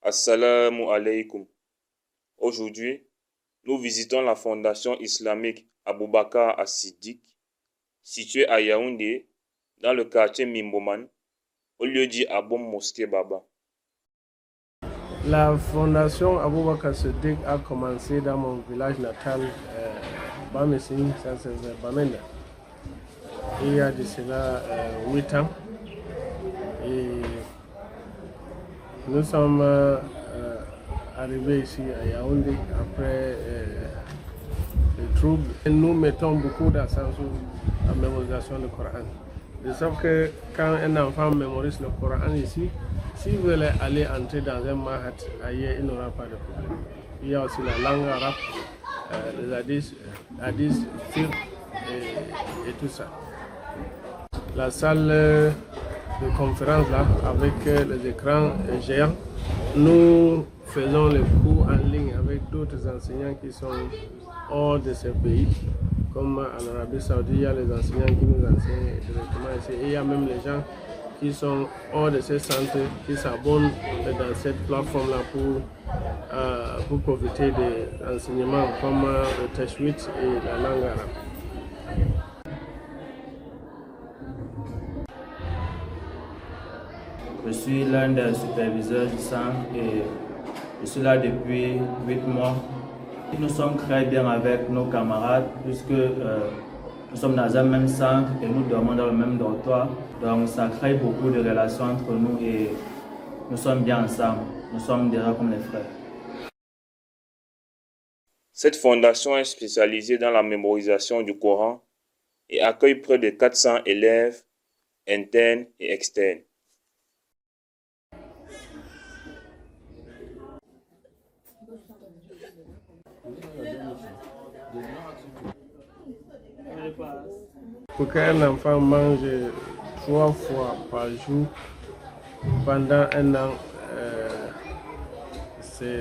Assalamu alaikum. Aujourd'hui, nous visitons la fondation islamique Aboubakar As-Siddiq, située à Yaoundé, dans le quartier Mimboman, au lieu dit Abom Mosquée Baba. La fondation Aboubakar As-Siddiq a commencé dans mon village natal, Bamessine, ça c'est Bamenda. Il y a de cela 8 ans. Et nous sommes arrivés ici à Yaoundé après les troubles. Et nous mettons beaucoup d'accent sur la mémorisation du Coran. De sorte que quand un enfant mémorise le Coran ici, s'il veut aller entrer dans un mahat ailleurs, il n'aura pas de problème. Il y a aussi la langue arabe, les hadiths, fiqh et tout ça. La salle de conférence là, avec les écrans géants, nous faisons les cours en ligne avec d'autres enseignants qui sont hors de ce pays. Comme en Arabie Saoudite, il y a les enseignants qui nous enseignent directement ici. Et il y a même les gens qui sont hors de ces centres, qui s'abonnent dans cette plateforme-là pour profiter des enseignements comme le tashwit et la langue arabe. Je suis l'un des superviseurs du centre et je suis là depuis 8 mois. Nous sommes très bien avec nos camarades puisque nous sommes dans un même centre et nous dormons dans le même dortoir. Donc ça crée beaucoup de relations entre nous et nous sommes bien ensemble. Nous sommes déjà comme les frères. Cette fondation est spécialisée dans la mémorisation du Coran et accueille près de 400 élèves internes et externes. Pour qu'un enfant mange 3 fois par jour pendant un an,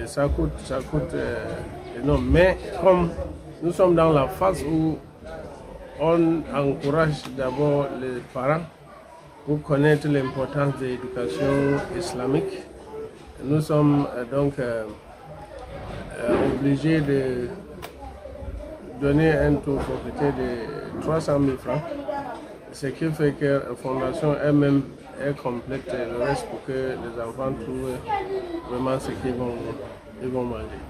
ça coûte énorme. Mais comme nous sommes dans la phase où on encourage d'abord les parents pour connaître l'importance de l'éducation islamique, nous sommes donc obligés de donner un taux forfaitaire de 300 000 francs, ce qui fait que la fondation elle-même complète le reste pour que les enfants trouvent vraiment ce qu'ils vont manger.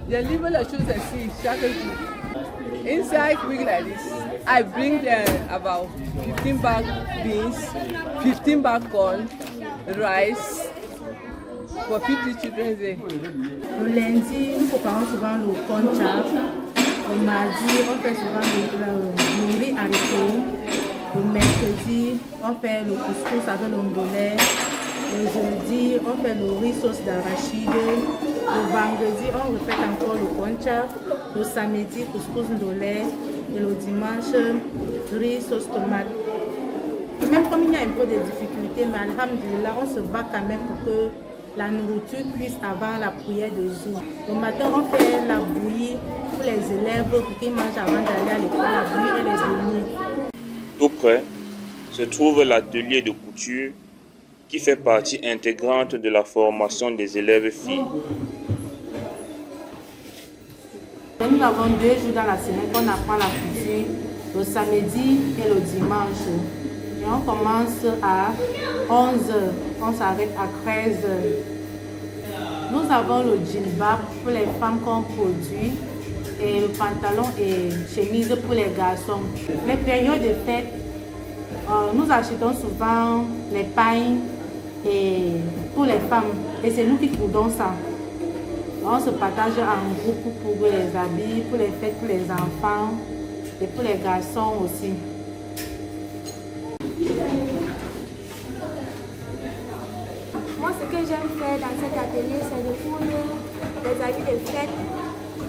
They deliver the shoes and see chaque jour. Inside week like this, I bring them about 15 bag beans, 15 bag corn, rice for 50 children there. Le lundi, nous préparons souvent le concha. Le mardi, on fait souvent le riz haricot. Le mercredi, on fait le couscous avec le ndolé. Le jeudi, on fait le riz sauce d'arachide. Le vendredi, on répète encore le concha. Le samedi, couscous ndolé. Et le dimanche, riz sauce tomate. Même comme il y a un peu de difficultés, mais alhamdulillah, on se bat quand même pour que la nourriture puisse avoir la prière de jour. Le matin, on fait la bouillie pour les élèves pour qu'ils mangent avant d'aller à l'école. La bouillie et les beignets. Tout près se trouve l'atelier de couture qui fait partie intégrante de la formation des élèves filles. Nous avons 2 jours dans la semaine qu'on apprend la couture, le samedi et le dimanche. Et on commence à 11h, on s'arrête à 13h. Nous avons le djilbab pour les femmes qu'on produit et le pantalon et chemise pour les garçons. Les périodes de fête, nous achetons souvent les pailles pour les femmes et c'est nous qui coudons ça. On se partage en groupe pour les habits, pour les fêtes, pour les enfants et pour les garçons aussi. Moi, ce que j'aime faire dans cet atelier, c'est de fournir des habits de fête,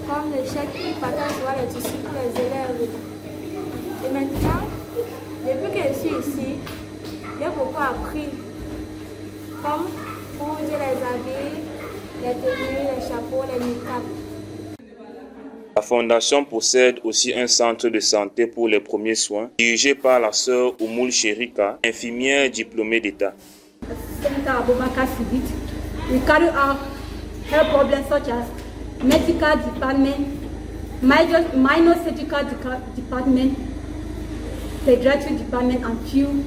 comme le chèque qui partage les tissus pour les élèves. Et maintenant, depuis que je suis ici, j'ai beaucoup appris, comme fournir les habits, les tenues, les chapeaux, les niqabs. La fondation possède aussi un centre de santé pour les premiers soins, dirigé par la sœur Oumoul Sherika, infirmière diplômée d'État. Centre Aboubakar As-Siddiq We carry out health problems such as medical department, minor surgical department, pediatric department, and few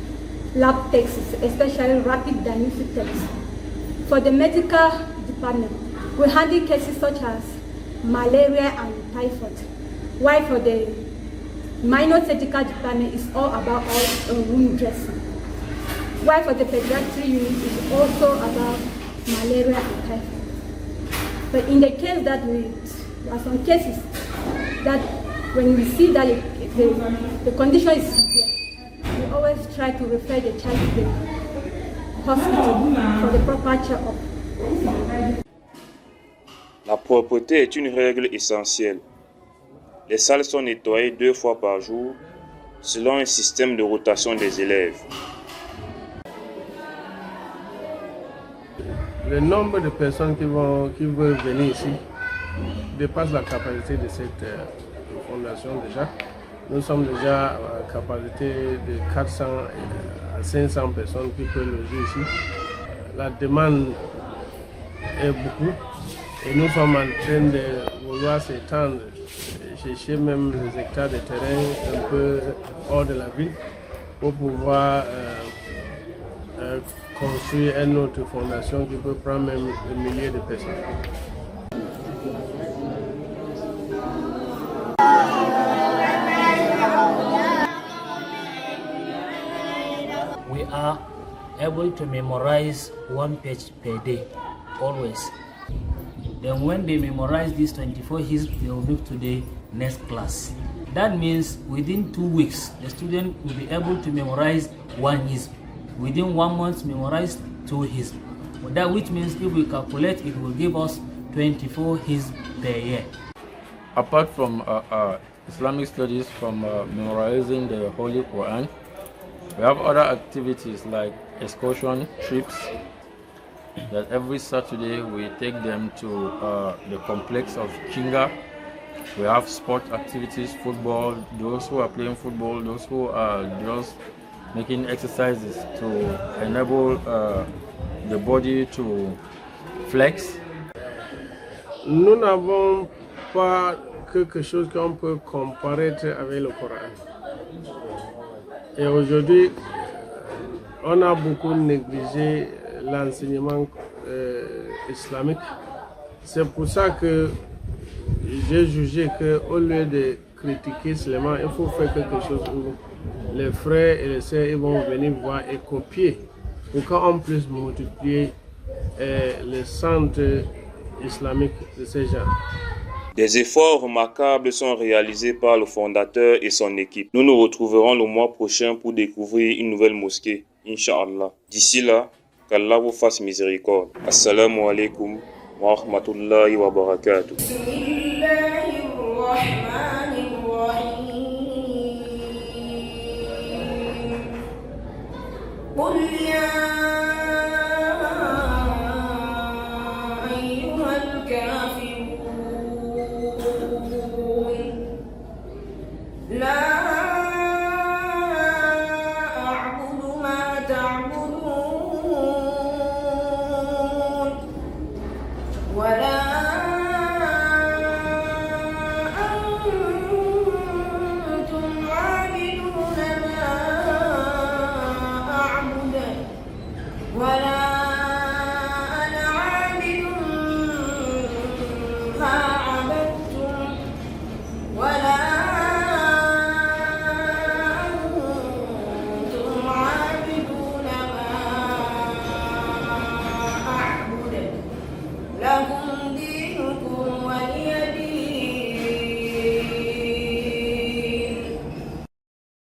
lab tests, especially rapid diagnostic tests. For the medical department, we handle cases such as malaria and typhoid, while for the minor surgical department is all about wound dressing, while for the pediatric unit is also about malaria and typhoid. But in the case that there are some cases that when we see that the condition is severe, we always try to refer the child to the hospital for the proper check-up. La propreté est une règle essentielle. Les salles sont nettoyées 2 fois par jour selon un système de rotation des élèves. Le nombre de personnes qui veulent venir ici dépasse la capacité de cette fondation déjà. Nous sommes déjà à la capacité de 400 à 500 personnes qui peuvent loger ici. La demande est beaucoup et nous sommes en train de vouloir s'étendre, chercher même les hectares de terrain un peu hors de la ville pour pouvoir construire une autre fondation qui peut prendre même des milliers de personnes. We are able to memorize 1 page per day, always. Then when they memorize these 24 hizb, they will move to the next class. That means within 2 weeks, the student will be able to memorize 1 hizb. Within 1 month, memorize 2 hizb. That which means if we calculate, it will give us 24 hizb per year. Apart from Islamic studies, from memorizing the Holy Quran, we have other activities like excursion trips that every Saturday we take them to the complex of Kinga. We have sport activities, football, those who are playing football, those who are just making exercises to enable the body to flex. Nous n'avons pas quelque chose qu'on peut comparer avec le Coran. Et aujourd'hui, on a beaucoup négligé l'enseignement islamique. C'est pour ça que j'ai jugé qu'au lieu de critiquer seulement, il faut faire quelque chose où les frères et les sœurs vont venir voir et copier pour qu'on puisse multiplier les centres islamiques de ces gens. Des efforts remarquables sont réalisés par le fondateur et son équipe. Nous nous retrouverons le mois prochain pour découvrir une nouvelle mosquée, Inch'Allah. D'ici là, qu'Allah vous fasse miséricorde. Assalamu alaikum wa rahmatullahi wa barakatuh. ولا